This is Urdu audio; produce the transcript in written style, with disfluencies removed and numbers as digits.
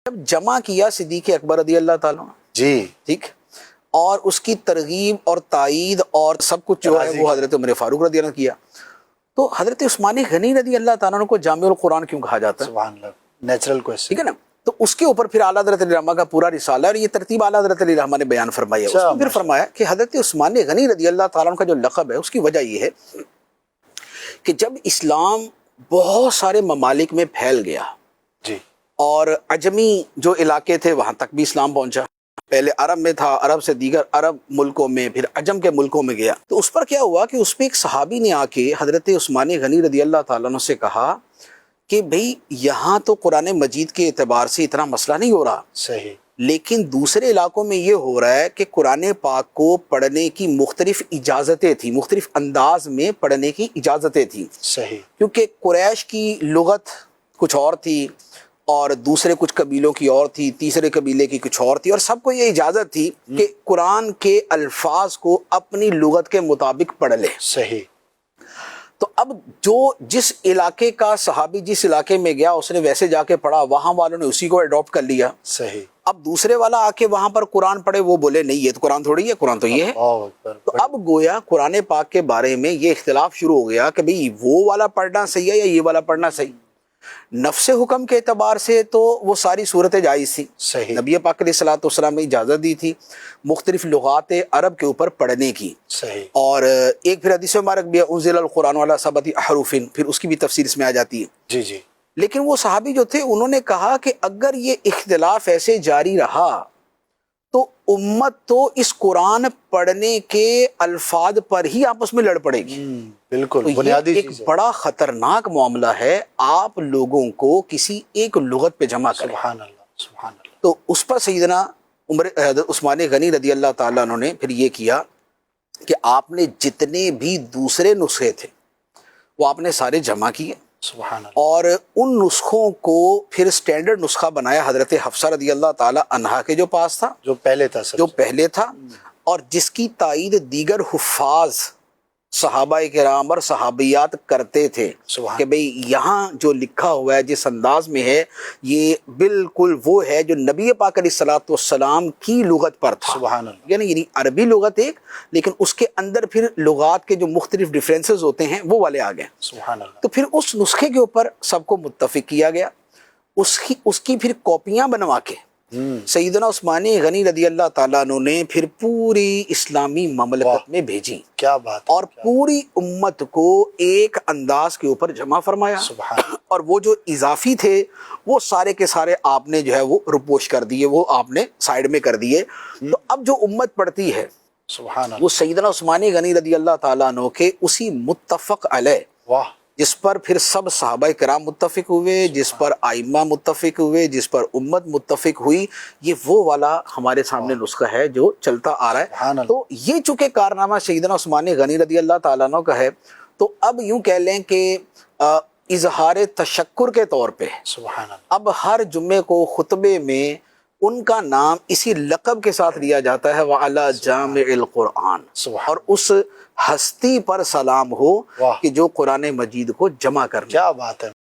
جب جمع کیا صدیق اکبر رضی اللہ تعالیٰ جی ٹھیک، اور اس کی ترغیب اور تائید اور سب کچھ جو ہے وہ حضرت عمر فاروق رضی اللہ عنہ کیا، تو حضرت عثمان غنی رضی اللہ تعالیٰ عنہ کو جامع القرآن کیوں کہا جاتا ہے؟ سبحان اللہ، نیچرل کویسچن، ٹھیک ہے نا. تو اس کے اوپر پھر اعلیٰ حضرت علی رحمہ کا پورا رسالہ ہے، اور یہ ترتیب اعلیٰ حضرت علی رحمہ نے بیان فرمائی ہے. اس میں پھر فرمایا کہ حضرت عثمان غنی رضی اللہ تعالیٰ عنہ کا جو لقب ہے اس کی وجہ یہ ہے کہ جب اسلام بہت سارے ممالک میں پھیل گیا جی، اور عجمی جو علاقے تھے وہاں تک بھی اسلام پہنچا، پہلے عرب میں تھا، عرب سے دیگر عرب ملکوں میں، پھر عجم کے ملکوں میں گیا، تو اس پر کیا ہوا کہ اس پہ ایک صحابی نے آ کے حضرت عثمان غنی رضی اللہ تعالیٰ عنہ سے کہا کہ بھئی یہاں تو قرآن مجید کے اعتبار سے اتنا مسئلہ نہیں ہو رہا، صحیح، لیکن دوسرے علاقوں میں یہ ہو رہا ہے کہ قرآن پاک کو پڑھنے کی مختلف اجازتیں تھیں، مختلف انداز میں پڑھنے کی اجازتیں تھیں، صحیح، کیونکہ قریش کی لغت کچھ اور تھی اور دوسرے کچھ قبیلوں کی اور تھی، تیسرے قبیلے کی کچھ اور تھی، اور سب کو یہ اجازت تھی کہ قرآن کے الفاظ کو اپنی لغت کے مطابق پڑھ لے. صحیح. تو اب جو جس علاقے کا صحابی جس علاقے میں گیا اس نے ویسے جا کے پڑھا، وہاں والوں نے اسی کو اڈاپٹ کر لیا. صحیح. اب دوسرے والا آ کے وہاں پر قرآن پڑھے، وہ بولے نہیں یہ تو قرآن تھوڑی ہے، قرآن تو یہ ہے. تو اب گویا قرآن پاک کے بارے میں یہ اختلاف شروع ہو گیا کہ بھئی وہ والا پڑھنا صحیح ہے یا یہ والا پڑھنا صحیح. نفس حکم کے اعتبار سے تو وہ ساری صورتیں جائز تھی، صحیح، نبی پاک علیہ الصلوۃ والسلام نے اجازت دی تھی مختلف لغات عرب کے اوپر پڑھنے کی. صحیح. اور ایک پھر حدیث مبارک بھی ہے انزل القرآن علی سبعۃ احرف، پھر اس کی بھی تفسیر اس میں آ جاتی ہے. جی جی. لیکن وہ صحابی جو تھے انہوں نے کہا کہ اگر یہ اختلاف ایسے جاری رہا تو امت تو اس قرآن پڑھنے کے الفاظ پر ہی آپس میں لڑ پڑے گی. بالکل تو بنیادی یہ ایک بڑا خطرناک معاملہ ہے، آپ لوگوں کو کسی ایک لغت پہ جمع کریں. سبحان اللہ، سبحان اللہ. تو اس پر سیدنا عثمان غنی رضی اللہ تعالیٰ عنہ نے پھر یہ کیا کہ آپ نے جتنے بھی دوسرے نسخے تھے وہ آپ نے سارے جمع کیے، سبحان اللہ. اور ان نسخوں کو پھر سٹینڈرڈ نسخہ بنایا حضرت حفصہ رضی اللہ تعالی عنہا کے جو پاس تھا، جو پہلے تھا، جو پہلے تھا، اور جس کی تائید دیگر حفاظ صحابہ کرام اور صحابیات کرتے تھے کہ بھئی یہاں جو لکھا ہوا ہے جس انداز میں ہے یہ بالکل وہ ہے جو نبی پاک علیہ الصلوۃ والسلام کی لغت پر تھا. سبحان اللہ. یعنی عربی لغت ایک، لیکن اس کے اندر پھر لغات کے جو مختلف ڈیفرنسز ہوتے ہیں وہ والے آ گئے. سبحان اللہ. تو پھر اس نسخے کے اوپر سب کو متفق کیا گیا، اس کی پھر کاپیاں بنوا کے سیدنا عثمان غنی رضی اللہ تعالیٰ عنہ نے پھر پوری اسلامی مملکت میں بھیجی. کیا بات. اور پوری امت کو ایک انداز کے اوپر جمع فرمایا. سبحان. اور وہ جو اضافی تھے وہ سارے کے سارے آپ نے جو ہے وہ رپوش کر دیے، وہ آپ نے سائیڈ میں کر دیے. تو اب جو امت پڑھتی ہے سبحان اللہ، وہ سیدنا عثمان غنی رضی اللہ تعالیٰ عنہ کے اسی متفق علیہ، واہ، جس پر پھر سب صحابہ کرام متفق ہوئے، جس پر ائمہ متفق ہوئے، جس پر امت متفق ہوئی، یہ وہ والا ہمارے سامنے نسخہ ہے جو چلتا آ رہا ہے. تو یہ چونکہ کارنامہ سیدنا عثمان غنی رضی اللہ تعالیٰ عنہ کا ہے، تو اب یوں کہہ لیں کہ اظہار تشکر کے طور پہ سبحان اللہ، اب ہر جمعے کو خطبے میں ان کا نام اسی لقب کے ساتھ لیا جاتا ہے، وعلی جامع القرآن، اور اس ہستی پر سلام ہو کہ جو قرآن مجید کو جمع کرنا. کیا بات ہے.